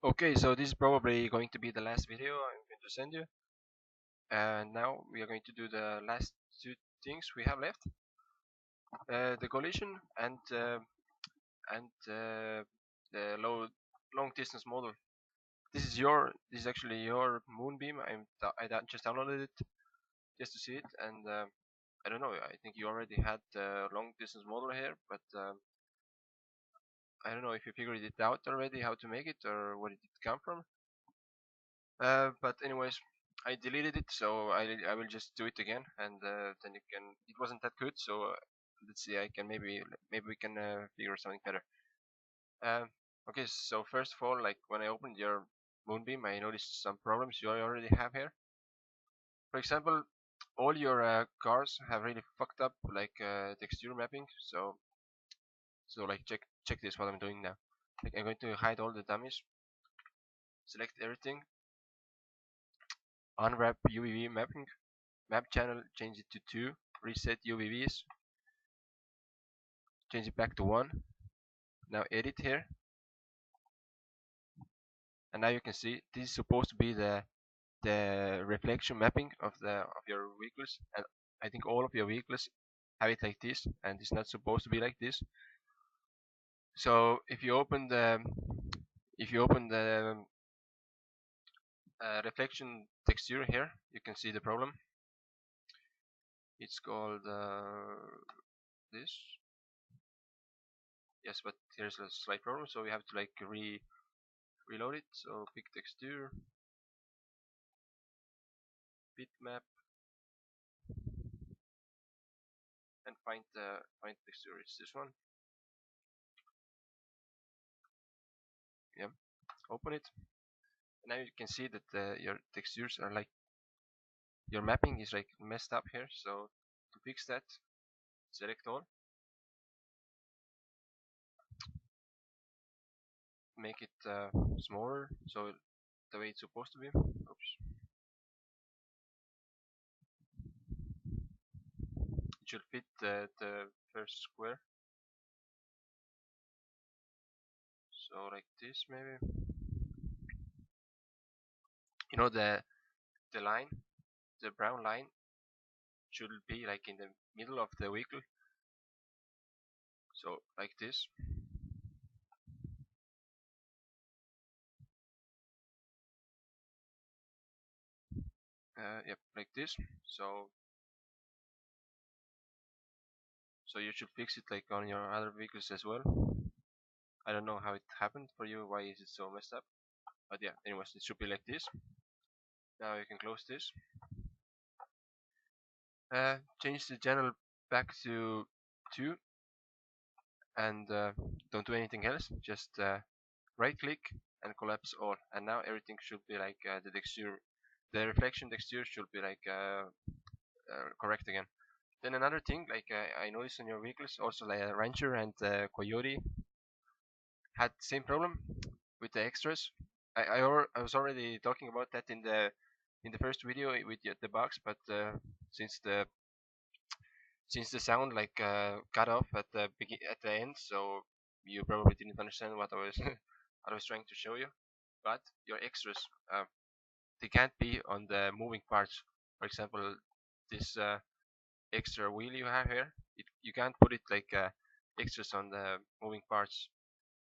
Okay, so this is probably going to be the last video I'm going to send you. And now we are going to do the last two things we have left. The collision and the long distance model. This is actually your moonbeam. Just downloaded it just to see it, and I don't know. I think you already had the long distance model here, but I don't know if you figured it out already how to make it or where did it come from. But anyways, I deleted it, so I will just do it again, and then you can. It wasn't that good, so let's see. I can maybe we can figure something better. Um, okay, so first of all, like when I opened your Moonbeam, I noticed some problems you already have here. For example, all your cars have really fucked up like texture mapping. So like check this what I'm doing now. Like I'm going to hide all the dummies, select everything, unwrap UVV mapping, map channel, change it to 2, reset UVVs, change it back to 1. Now edit here, and now you can see this is supposed to be the reflection mapping of your vehicles, and I think all of your vehicles have it like this, and it's not supposed to be like this. So if you open the reflection texture here, you can see the problem. It's called this. Yes, but here's a slight problem, so we have to like reload it. So pick texture, bitmap, and find texture. It's this one. Yeah, open it. Now you can see that your textures are like your mapping is like messed up here. So to fix that, select all, make it smaller so the way it's supposed to be. Oops. It should fit the first square. So like this maybe. You know the line, the brown line should be like in the middle of the vehicle. So like this. Yep, like this. So you should fix it like on your other vehicles as well. I don't know how it happened for you. Why is it so messed up? But yeah, anyways, it should be like this. Now you can close this. Change the channel back to 2 and don't do anything else. Just right click and collapse all. And now everything should be like the texture, the reflection texture should be like correct again. Then another thing, like I noticed on your vehicles, also like Rancher and Coyote had the same problem with the extras. I was already talking about that in the first video with the bugs, but since the sound like cut off at at the end, so you probably didn't understand what I was what I was trying to show you. But your extras, they can't be on the moving parts. For example, this extra wheel you have here, you can't put it like extras on the moving parts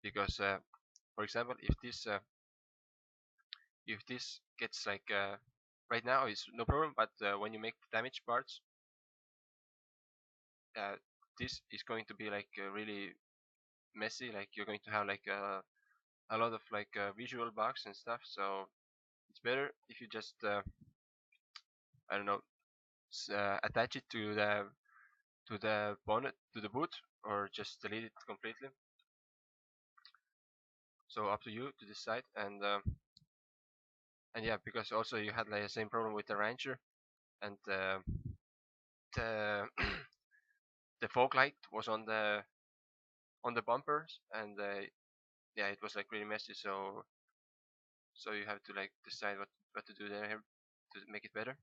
because, for example, if this gets like right now is no problem, but when you make damage parts, uh, this is going to be like really messy. Like you're going to have like a lot of like visual bugs and stuff. So it's better if you just I don't know attach it to the bonnet to the boot or just delete it completely. So up to you to decide. And yeah, because also you had like the same problem with the Rancher and the the fog light was on the bumpers and yeah, it was like really messy. So you have to like decide what to do there to make it better.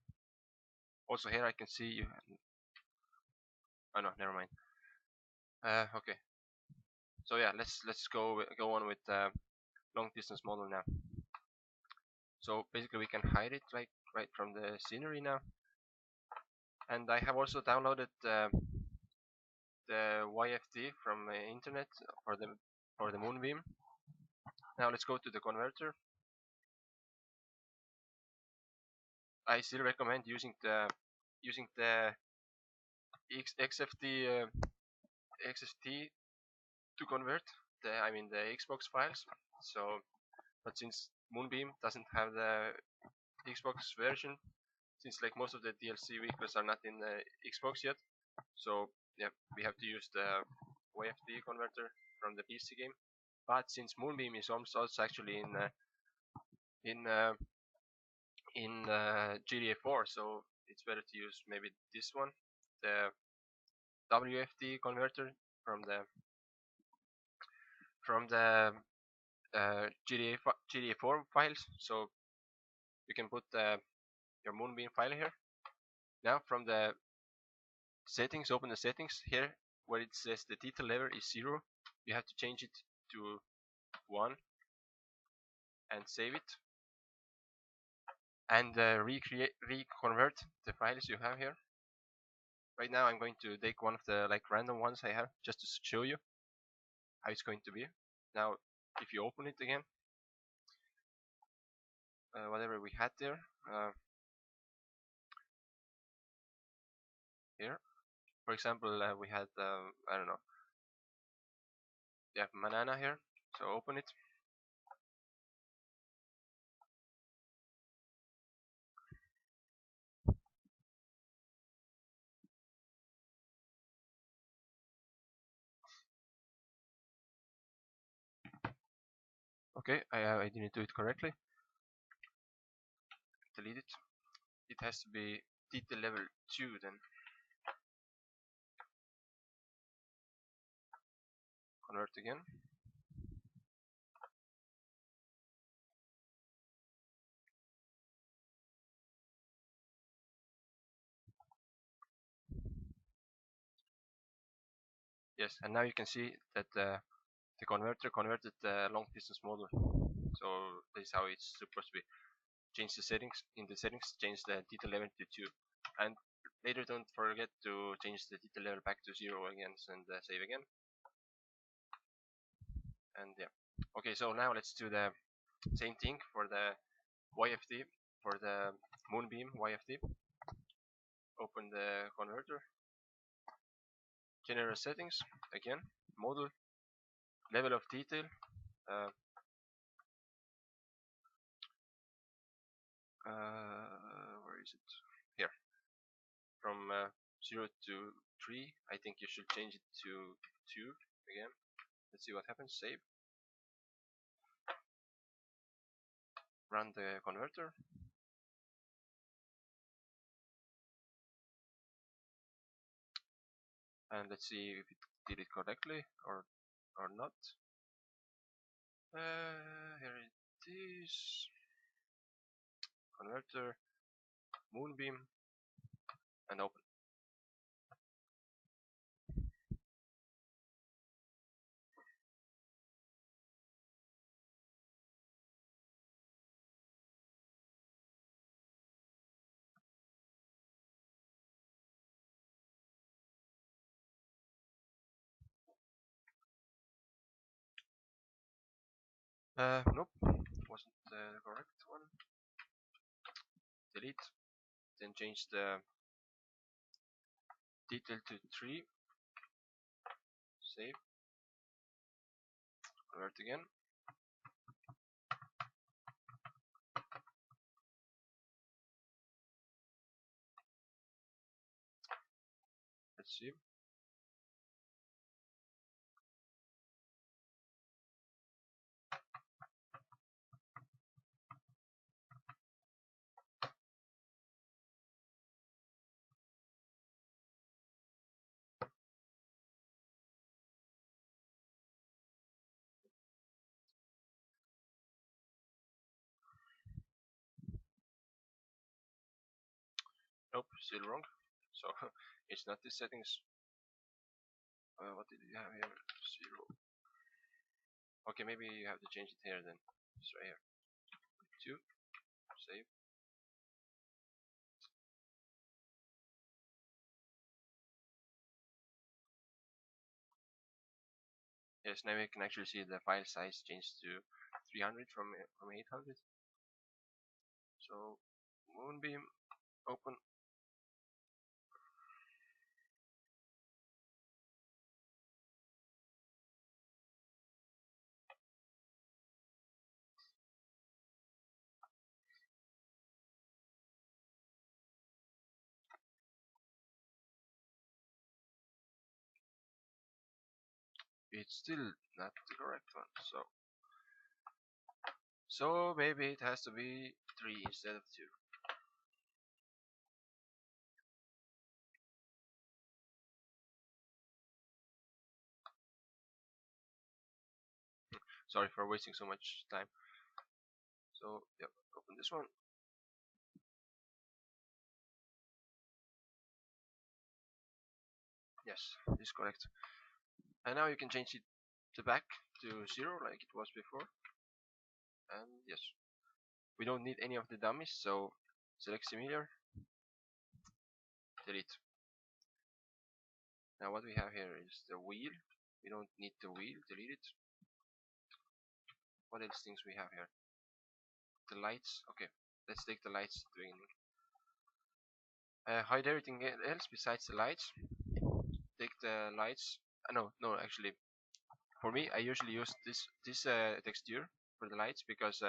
Also here I can see you. Oh no, never mind. Okay. So yeah, let's go on with long distance model now. So basically we can hide it like right from the scenery now. And I have also downloaded the YFT from internet for the Moonbeam. Now let's go to the converter. I still recommend using the XFT to convert the Xbox files. So, but since Moonbeam doesn't have the Xbox version, since like most of the DLC vehicles are not in the Xbox yet, so yeah, we have to use the YFT converter from the PC game. But since Moonbeam is also actually in uh, GTA 4, so it's better to use maybe this one, the WFT converter from the GTA 4 files. So you can put your Moonbeam file here. Now from the settings, open the settings here where it says the detail level is 0. You have to change it to 1 and save it, and reconvert the files you have here. Right now I'm going to take one of the like random ones I have just to show you how it's going to be. Now if you open it again, whatever we had there, here for example we had I don't know, we have banana here, so open it. Okay, I didn't do it correctly. Delete it. It has to be detail level 2 then. Convert again. Yes, and now you can see that the converter converted the long distance model. So this is how it's supposed to be. Change the settings. In the settings, change the detail level to 2. And later don't forget to change the detail level back to 0 again and save again. And yeah. Okay, so now let's do the same thing for the YFT, for the Moonbeam YFT. Open the converter. General settings, again, model, level of detail, uh, where is it? Here. From 0 to 3, I think you should change it to 2 again. Let's see what happens. Save. Run the converter. And let's see if it did it correctly or not. Here it is. Converter, Moonbeam, and open. Nope, wasn't the correct one. Delete. Then change the detail to 3. Save. Convert again. Let's see. Nope, still wrong. So it's not the settings. What did you have here? 0. Okay, maybe you have to change it here then. It's right here. 2, save. Yes, now we can actually see the file size changed to 300 from 800. So Moonbeam open. It's still not the correct one. So maybe it has to be 3 instead of 2. Sorry for wasting so much time. So yep, open this one. Yes, this is correct. And now you can change it to back to 0 like it was before. And yes, we don't need any of the dummies, so select similar, delete. Now what we have here is the wheel. We don't need the wheel, delete it. What else things we have here? The lights. Okay, let's take the lights at the beginning. Hide everything else besides the lights. Take the lights. No, actually, for me, I usually use this texture for the lights because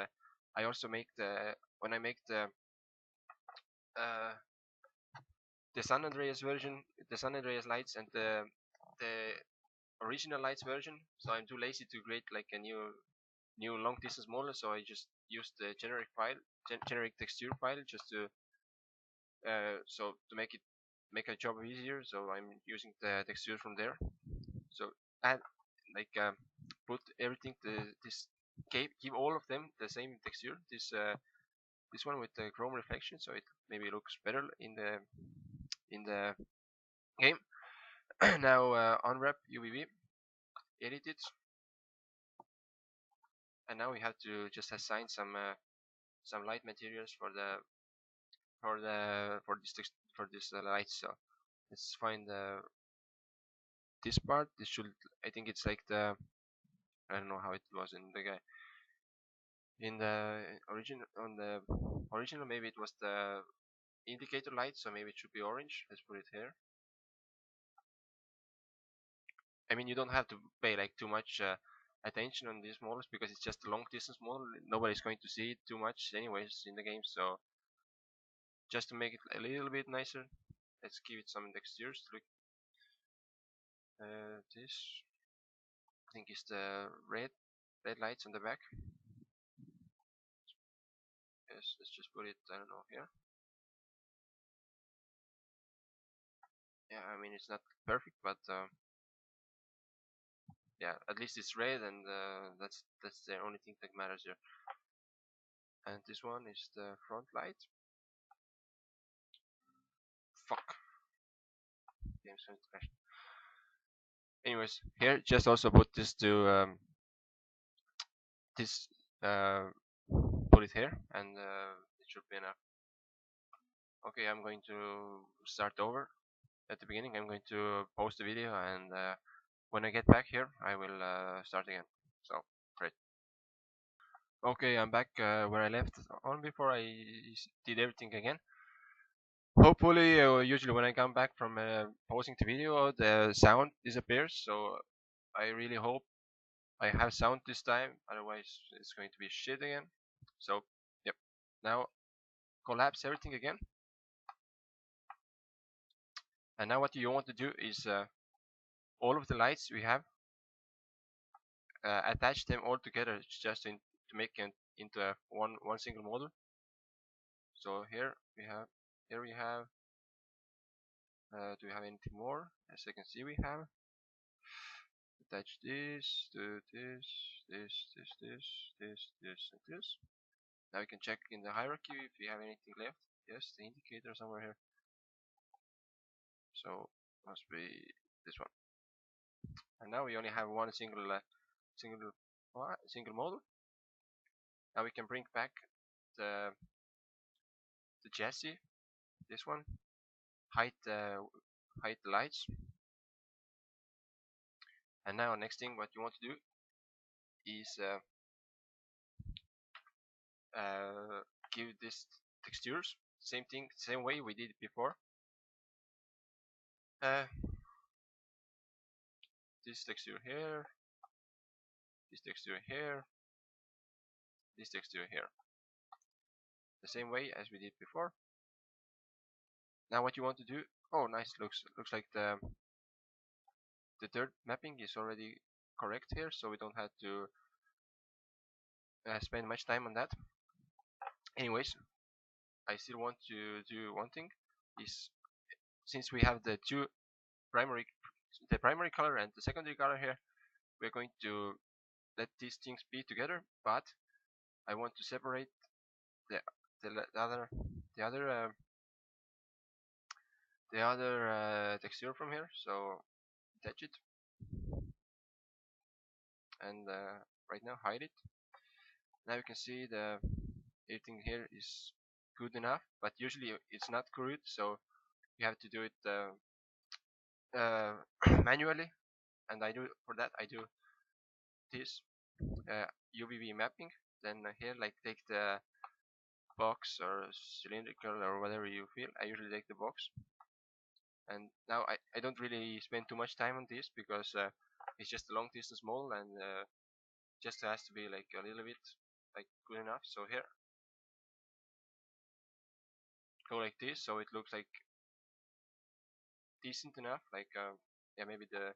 I also make the when I make uh, the San Andreas version, the San Andreas lights, and the original lights version. So I'm too lazy to create like a new long distance model. So I just use the generic file, generic texture file, just to make a job easier. So I'm using the texture from there. So add like put everything to this give all of them the same texture. This one with the chrome reflection, so it maybe looks better in the game. Now unwrap UVB, edit it, and now we have to just assign some light materials for this light. So let's find this part. This should, I think it's like I don't know how it was in the guy in the original maybe it was the indicator light, so maybe it should be orange. Let's put it here. I mean, you don't have to pay like too much attention on these models because it's just a long distance model. Nobody's going to see it too much anyways in the game. So just to make it a little bit nicer, let's give it some textures. Look, this I think is the red lights on the back. Yes, let's just put it, I don't know, here. Yeah, I mean it's not perfect, but yeah, at least it's red, and that's the only thing that matters here. And this one is the front light. Fuck. Game's going to crash. Anyways, here just also put this to this put it here, and it should be enough. Okay, I'm going to start over at the beginning. I'm going to post the video, and when I get back here, I will start again. So great. Okay, I'm back where I left on before I did everything again. Hopefully, usually when I come back from posting the video, the sound disappears. So I really hope I have sound this time. Otherwise, it's going to be shit again. So, yep. Now collapse everything again. And now what you want to do is all of the lights we have, attach them all together just to make it into one single model. So here we have do we have anything more? As you can see, we have attach this to this, and this. Now we can check in the hierarchy if we have anything left. Yes, the indicator somewhere here. So must be this one. And now we only have one single Alright, single model. Now we can bring back the the chassis, this one, hide the lights. And now next thing what you want to do is give this textures, same thing, same way we did it before. Uh, this texture here, this texture here, this texture here, the same way as we did before. Now what you want to do, oh nice, looks like the third mapping is already correct here, so we don't have to spend much time on that. Anyways, I still want to do one thing, is since we have the primary primary color and the secondary color here, we're going to let these things be together, but I want to separate the the other the other uh, texture from here. So detach it and right now hide it. Now you can see the everything here is good enough, but usually it's not good, so you have to do it manually. And I do for that I do this UVB mapping. Then here, like, take the box or cylindrical or whatever you feel. I usually take the box, and now I don't really spend too much time on this because it's just a long distance model, and just has to be like a little bit like good enough. So here, go like this, so it looks like decent enough. Like yeah, maybe the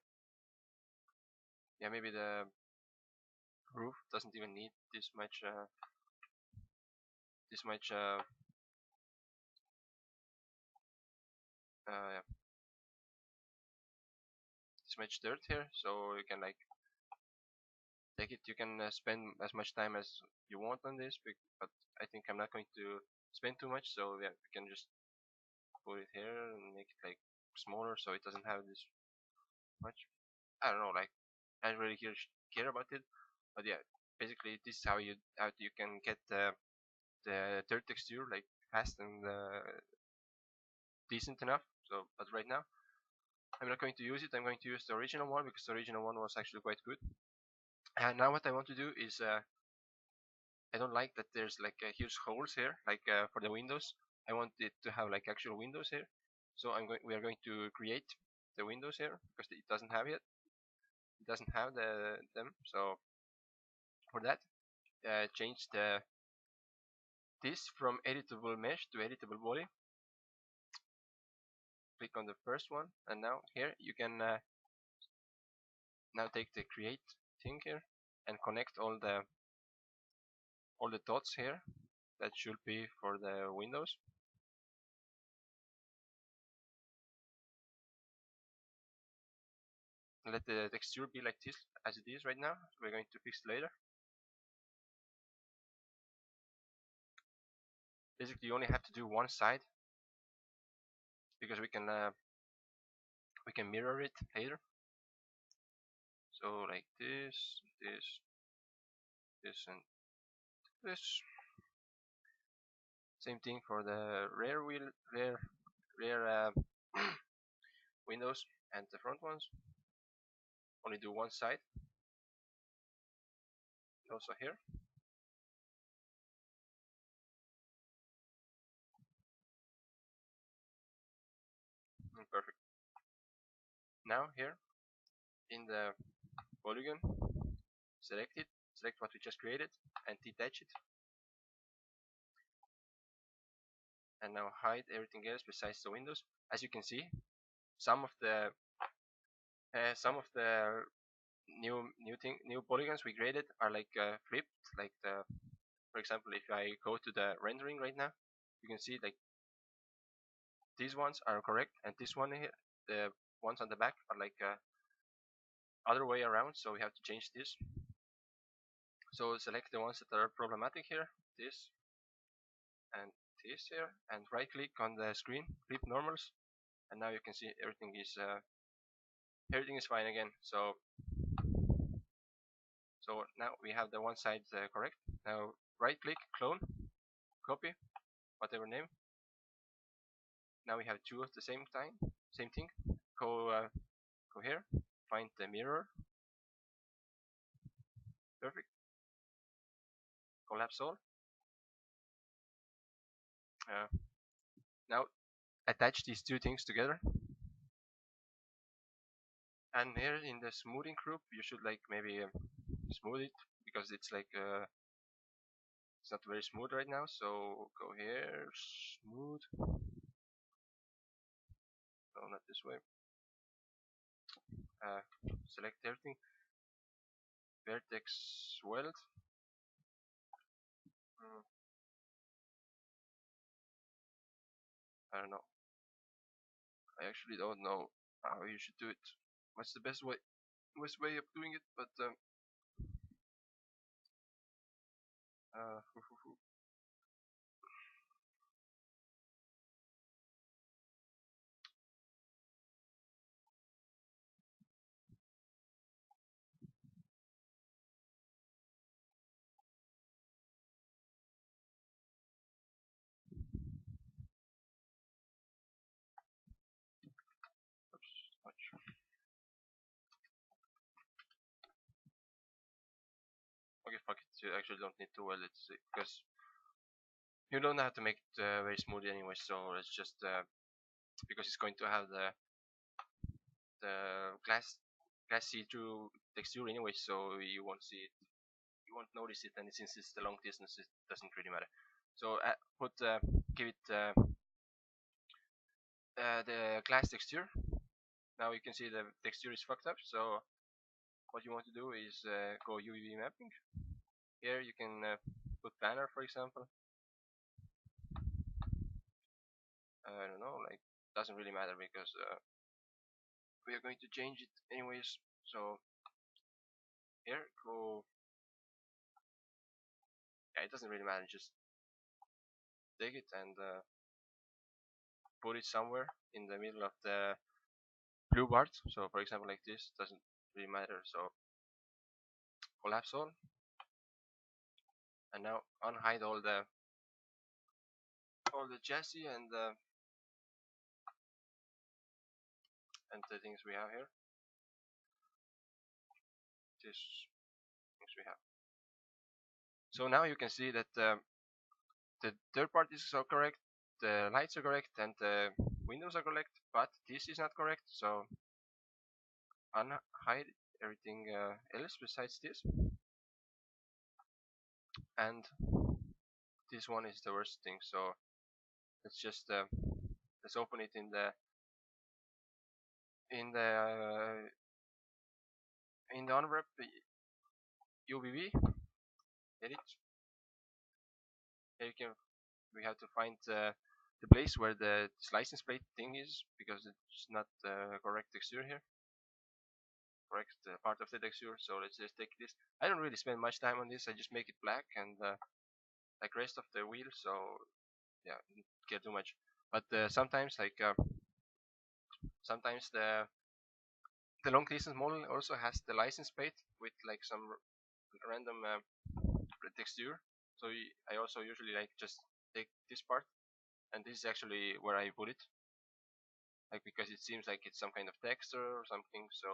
roof doesn't even need this much this much yeah, this much dirt here. So you can like take it. You can spend as much time as you want on this, but I think I'm not going to spend too much. So yeah, we can just put it here and make it like smaller so it doesn't have this much. I don't know, like I don't really care about it, but yeah, basically this is how you can get the dirt texture like fast and decent enough. So, but right now I'm not going to use it. I'm going to use the original one because the original one was actually quite good. And now what I want to do is I don't like that there's like huge holes here, like for the windows. I want it to have like actual windows here. So we are going to create the windows here because it doesn't have yet. It doesn't have them. So for that, change this from editable mesh to editable body. Click on the first one, and now here you can now take the create thing here and connect all the dots here that should be for the windows. Let the texture be like this as it is right now. We're going to fix it later. Basically, you only have to do one side because we can mirror it later. So like this, and this. Same thing for the rear windows and the front ones. Only do one side. Also here. Perfect. Now here in the polygon, select it, select what we just created, and detach it. And now hide everything else besides the windows. As you can see, some of the new polygons we created are like flipped. Like for example, if I go to the rendering right now, you can see like these ones are correct, and this one here, the ones on the back are like other way around. So we have to change this. So select the ones that are problematic here, this and this here, and right click on the screen, flip normals, and now you can see everything is fine again. So So now we have the one side correct. Now right click, clone, copy, whatever name. Now we have two of the same thing. Go here, find the mirror, perfect. Collapse all. Uh, Now attach these two things together. And here in the smoothing group, you should like maybe smooth it because it's like it's not very smooth right now. So go here, smooth. No, not this way. Uh, Select everything. Vertex weld. Mm, I don't know. I actually don't know how you should do it. What's the best way of doing it? But uh, oops, okay, fuck it. You actually don't need to weld it because you don't have to make it very smooth anyway. So it's just because it's going to have the glass see-through texture anyway, so you won't see it, you won't notice it, and since it's the long distance, it doesn't really matter. So give it the glass texture. Now you can see the texture is fucked up. So what you want to do is go UV mapping. Here you can put banner, for example. I don't know, like doesn't really matter because we are going to change it anyways. So here go. Yeah, it doesn't really matter. Just take it and put it somewhere in the middle of the blue bars. So for example, like this, doesn't really matter. So collapse all, and now unhide all the chassis and the things we have here. These things we have. So now you can see that the third part is so correct, the lights are correct, and the windows are correct, but this is not correct. So unhide everything else besides this, and this one is the worst thing. So let's just let's open it in the unwrap UVB edit. Here you can we have to find the place where the license plate thing is because it's not the correct texture here, correct part of the texture. So let's just take this. I don't really spend much time on this. I just make it black and like rest of the wheel. So yeah, didn't care too much. But sometimes sometimes the long distance model also has the license plate with like some random texture. So I also usually like just take this part, and this is actually where I put it, like because it seems like it's some kind of texture or something. So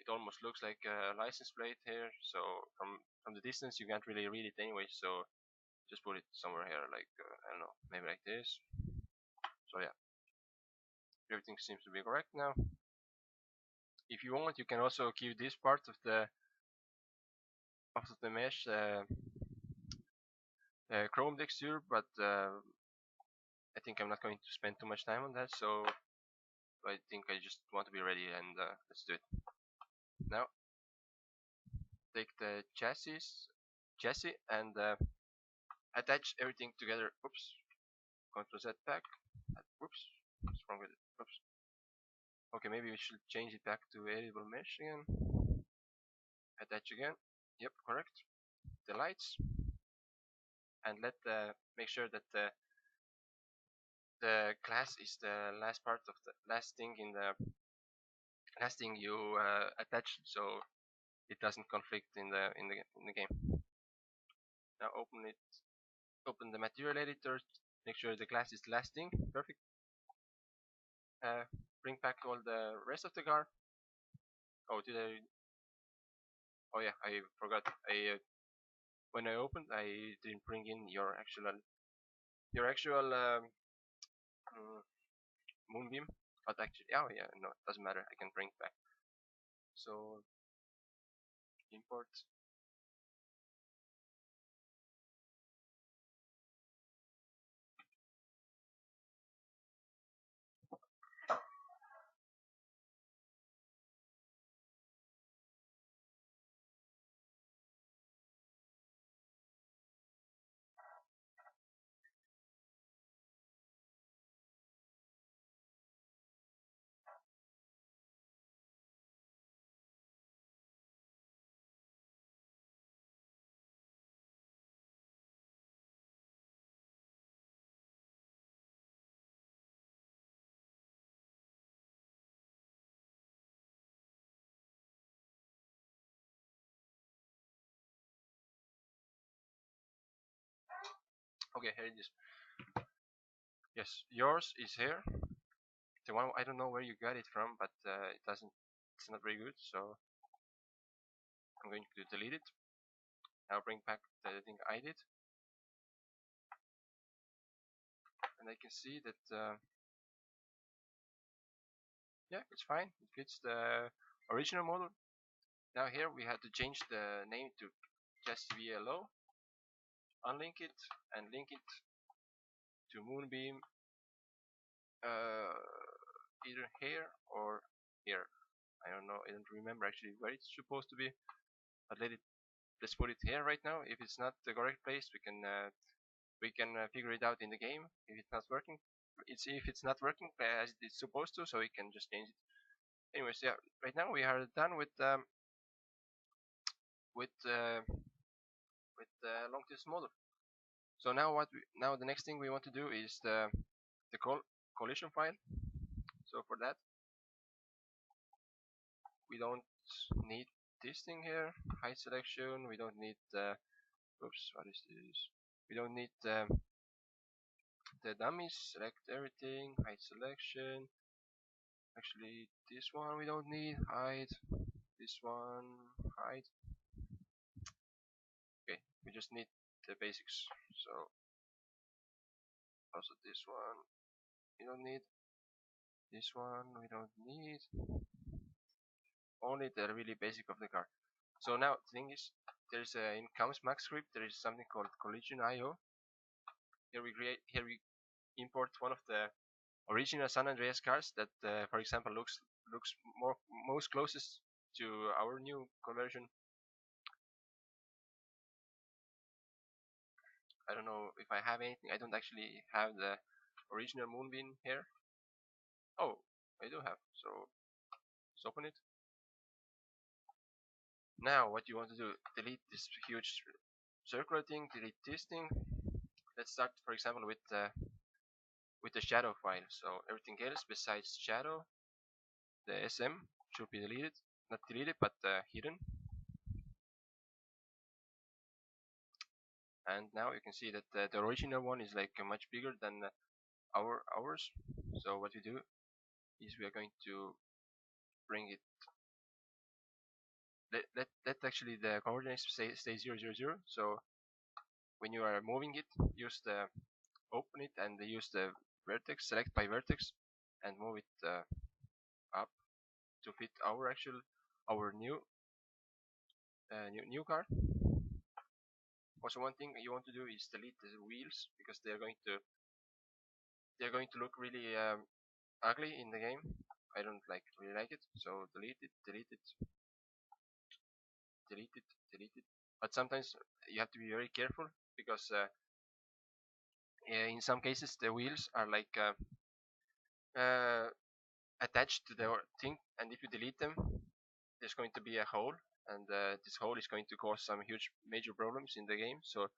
it almost looks like a license plate here. So from the distance you can't really read it anyway. So just put it somewhere here, like I don't know, maybe like this. So yeah, everything seems to be correct now. If you want, you can also keep this part of the mesh chrome texture, but I think I'm not going to spend too much time on that. So I think I just want to be ready, and let's do it now. Take the chassis and attach everything together. Oops, Ctrl Z back. Oops, what's wrong with it? Oops. Okay, maybe we should change it back to variable mesh again. Attach again. Yep, correct. The lights, and make sure that the class is the last part of the last thing you attach. So it doesn't conflict in the game. Now open the material editor, make sure the glass is lasting, perfect. Uh, bring back all the rest of the car. Oh, did I? Oh yeah, I forgot. I when I opened, I didn't bring in your actual mm, moonbeam. But actually, oh yeah, no, it doesn't matter. I can bring it back. So import. Okay, here it is. Yes, yours is here. The one I don't know where you got it from, but it doesn't. It's not very good. So I'm going to delete it. Now bring back the thing I did, and I can see that yeah, it's fine. It fits the original model. Now here we have to change the name to just VLO, unlink it, and link it to Moonbeam, either here or here. I don't know. I don't remember actually where it's supposed to be, but let's put it here right now. If it's not the correct place, we can figure it out in the game. If it's not working, if it's not working as it's supposed to, so we can just change it. Anyways, yeah. Right now we are done with uh, with long distance model. So now the next thing we want to do is the collision file. So for that we don't need this thing here, height selection. We don't need oops, what is this? We don't need the dummies. Select everything, height selection. Actually, this one we don't need height. This one height. Okay, we just need the basics. So also this one we don't need. This one we don't need. Only the really basic of the car. So now the thing is, there's in comes max script there is something called collision IO. Here we import one of the original San Andreas cars that, for example, looks most closest to our new conversion. I don't know if I have anything. I don't actually have the original Moonbeam here. Oh, I do have. So let's open it. Now what you want to do, delete this huge circular thing, delete this thing. Let's start, for example, with the shadow file. So everything else besides shadow, the SM should be deleted. Not deleted, but hidden. And now you can see that the original one is like much bigger than ours. So what we do is we are going to bring it. Let actually the coordinates stay 0, 0, 0. So when you are moving it, use the open it and use the vertex, select by vertex, and move it up to fit our new car. Also, one thing you want to do is delete the wheels because they're going to look really ugly in the game. I don't really like it. So delete it, delete it, delete it, delete it. But sometimes you have to be very careful because in some cases the wheels are uh, attached to the thing, and if you delete them, there's going to be a hole, and this hole is going to cause some huge major problems in the game. So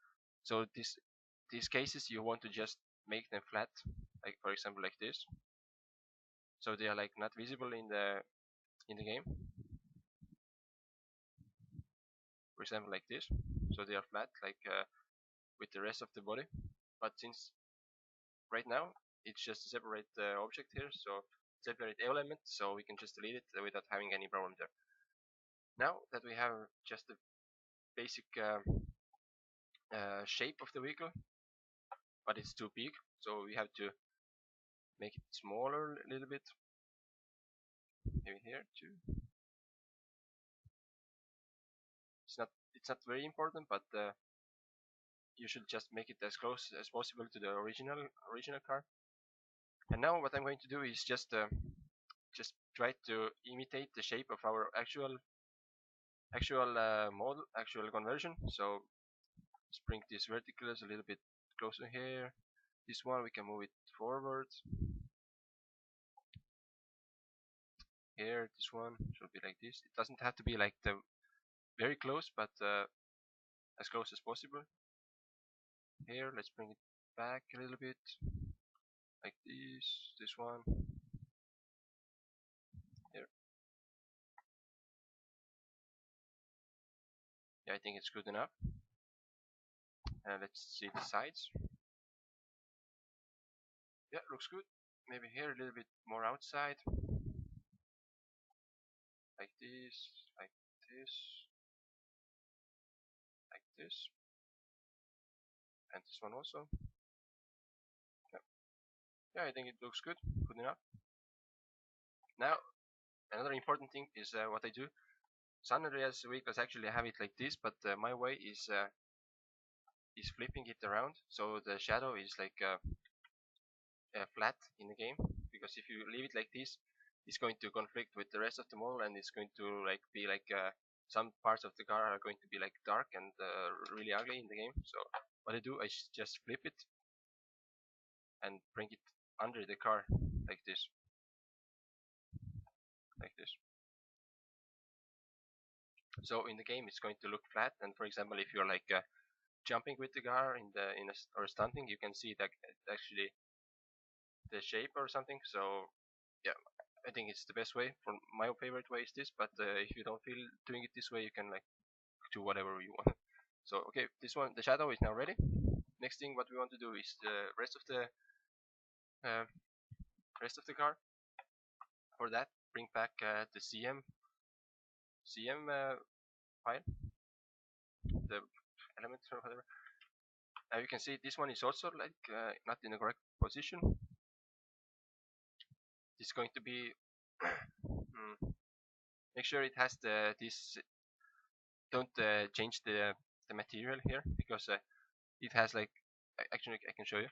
these cases you want to just make them flat, like for example like this, so they are like not visible in the game. example like this, so they are flat like with the rest of the body. But since right now it's just a separate object here, so separate element, so we can just delete it without having any problem there. Now that we have just the basic shape of the vehicle, but it's too big, so we have to make it smaller a little bit, maybe here too. It's not very important, but you should just make it as close as possible to the original car. And now what I'm going to do is just try to imitate the shape of our actual conversion. So let's bring this verticals a little bit closer here. This one we can move it forward. Here, this one should be like this. It doesn't have to be like the very close, but as close as possible. Here, let's bring it back a little bit, like this. This one. Here. Yeah, I think it's good enough. Let's see the sides. Yeah, looks good. Maybe here a little bit more outside, like this, like this, like this, and this one also. Yeah, yeah, I think it looks good enough. Now, another important thing is what I do. San Andreas vehicles actually have it like this, but my way is flipping it around, so the shadow is like flat in the game. Because if you leave it like this, it's going to conflict with the rest of the model, and it's going to like be like some parts of the car are going to be like dark and really ugly in the game. So what I do, I just flip it and bring it under the car like this, like this. So in the game, it's going to look flat. And for example, if you're like jumping with the car or stunting, you can see that actually the shape or something. So yeah, I think it's the best way. For my favorite way is this, but if you don't feel doing it this way, you can like do whatever you want. So okay, this one, the shadow is now ready. Next thing what we want to do is the uh, rest of the car. For that, bring back the CM file, the element or whatever. You can see this one is also like not in the correct position. It's going to be make sure it has this. Don't change the material here, because it has like actually I can show you.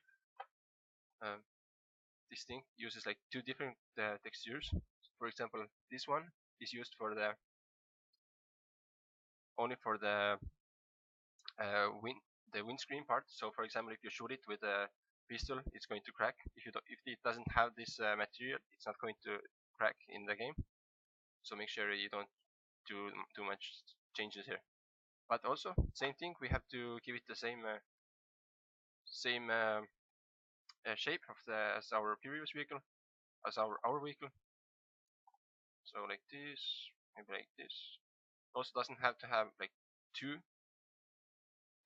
This thing uses like two different textures. For example, this one is used for the only for the windscreen part. So for example, if you shoot it with a pistol, it's going to crack. If it doesn't have this material, it's not going to crack in the game. So make sure you don't do too much changes here. But also, same thing, we have to give it the same shape of as our previous vehicle, as our vehicle. So like this, maybe like this. Also doesn't have to have like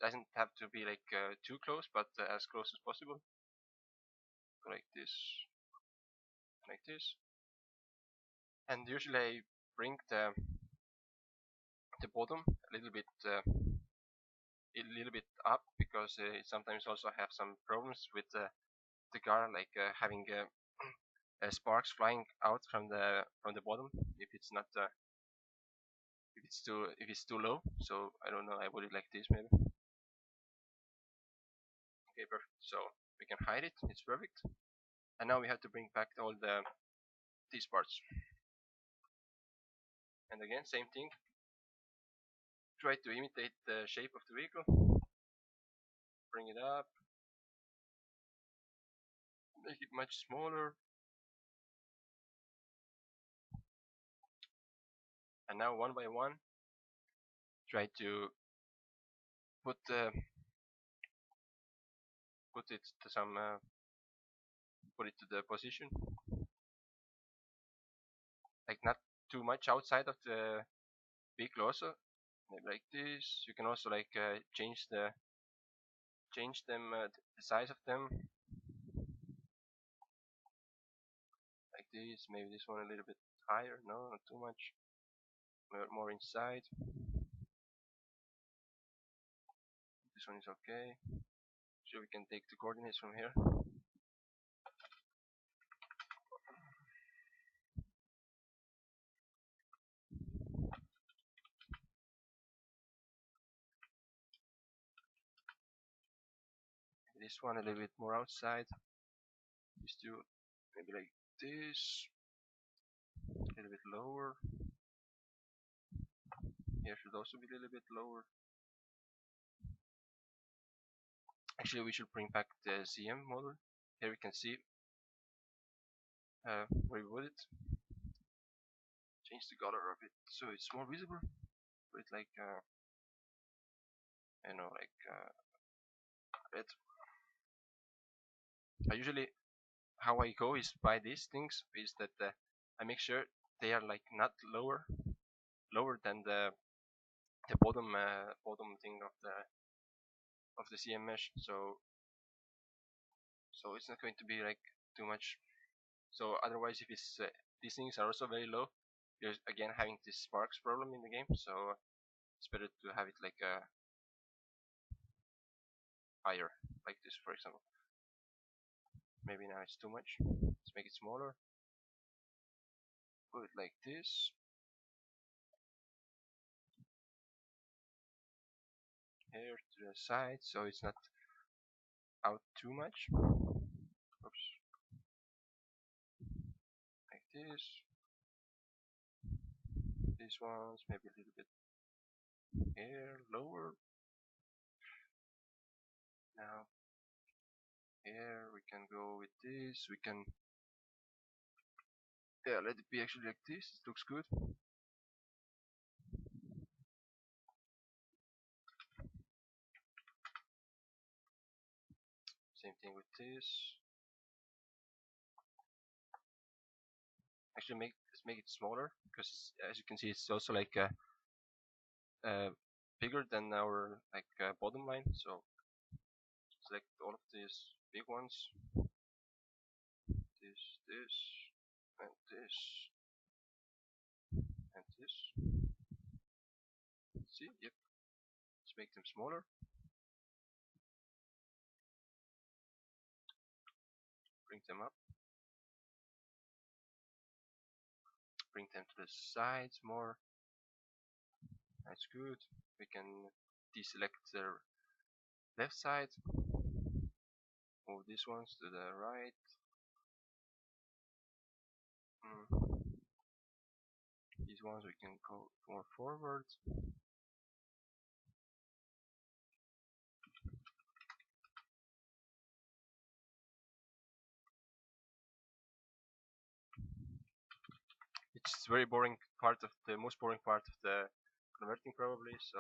doesn't have to be like too close, but as close as possible. So like this, like this. And usually I bring the bottom a little bit up, because it sometimes also have some problems with the car, like having sparks flying out from the bottom if it's not if it's too low. So I don't know, I put it like this maybe. Okay, perfect. So we can hide it, it's perfect. And now we have to bring back all these parts. And again, same thing. Try to imitate the shape of the vehicle. Bring it up. Make it much smaller. And now one by one, try to put put it to some put it to the position. Like not too much outside of the vehicle also. maybe like this. You can also like change them the size of them like this. Maybe this one a little bit higher. No, not too much. More inside. This one is okay. So we can take the coordinates from here. This one a little bit more outside. These two maybe like this. A little bit lower. Here should also be a little bit lower. Actually, we should bring back the CM model. Here we can see where we put it. Change the color a bit so it's more visible. Put it like like red. I usually how I go is by these things is that I make sure they are like not lower than the bottom thing of the CM mesh. So it's not going to be like too much. So otherwise, if it's these things are also very low, you're again having this sparks problem in the game. So it's better to have it like higher, like this, for example. Maybe now it's too much. Let's make it smaller. Put it like this. Here to the side, so it's not out too much. Oops. Like this. These ones maybe a little bit here, lower. Now here we can go with this. We can let it be actually like this. It looks good. Same thing with this. Actually, let's make it smaller because as you can see, it's also like bigger than our like bottom line. So select all of these big ones. This, and this, and this. See, yep. Let's make them smaller. Bring them up. Bring them to the sides more. That's good. We can deselect the left side. Move these ones to the right. These ones we can go more forward. It's very boring part of the most boring part of the converting probably. So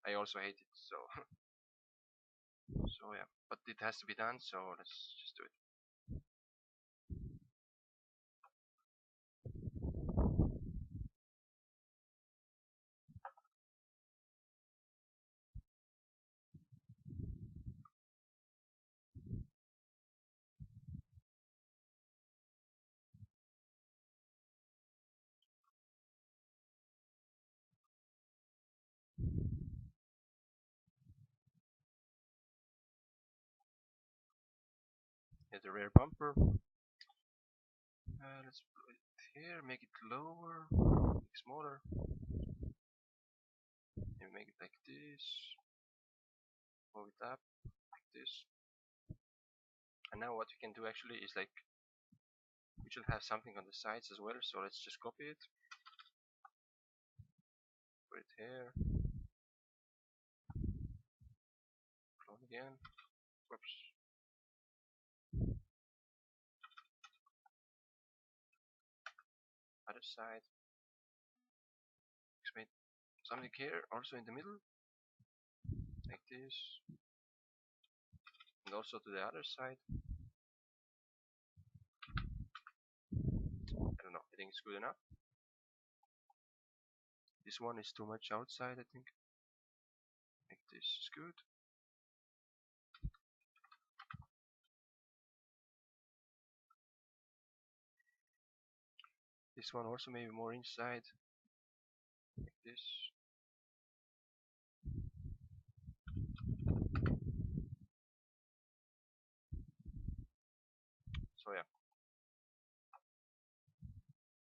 I also hate it. So so yeah, but it has to be done. So let's just do it. Hit the rear bumper. Let's put it here. Make it lower. Make it smaller. Maybe make it like this. Move it up like this. And now what we can do actually is like we should have something on the sides as well. So let's just copy it. Put it here. Clone again. Whoops. Other side. Let's make something here also in the middle. Like this. And also to the other side. I don't know, I think it's good enough. This one is too much outside, I think. Make this good. This one also maybe more inside. Like this. So yeah.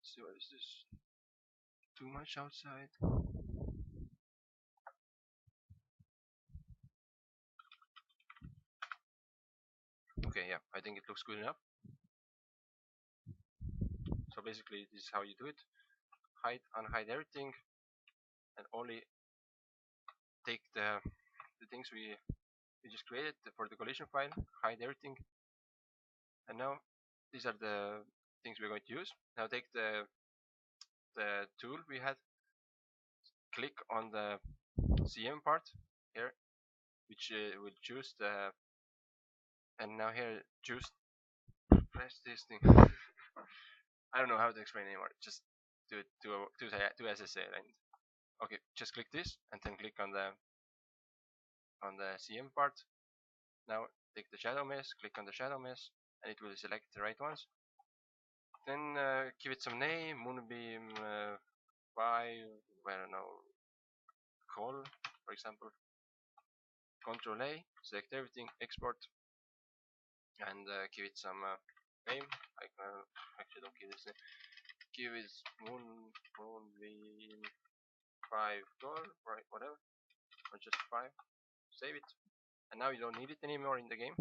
So is this too much outside? Okay, yeah, I think it looks good enough. So basically, this is how you do it. Unhide everything, and only take the things we just created for the collision file. Hide everything, and now these are the things we're going to use. Now take the tool we had. Click on the CM part here, which will choose the, and now here choose, press this thing. I don't know how to explain anymore. Just do it to SSA. And okay, just click this and then click on the CM part. Now take the shadow mesh, click on the shadow mesh, and it will select the right ones. Then give it some name, Moonbeam 5, I don't know, call, for example. Control A, select everything, export, and give it some name. I actually don't give this name. Give it Moonbeam 5 call, right, whatever, or just 5. Save it, and now you don't need it anymore in the game,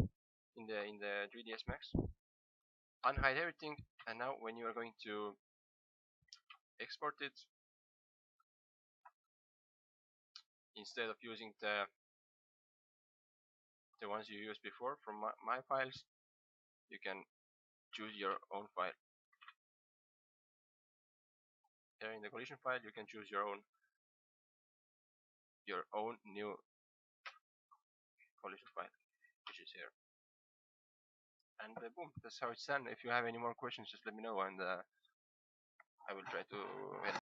in the 3ds Max. Unhide everything, and now when you are going to export it, instead of using the ones you used before from my files, you can choose your own file. Here in the collision file, you can choose your own new collision file, which is here. And boom, that's how it's done. If you have any more questions, just let me know, and I will try to help.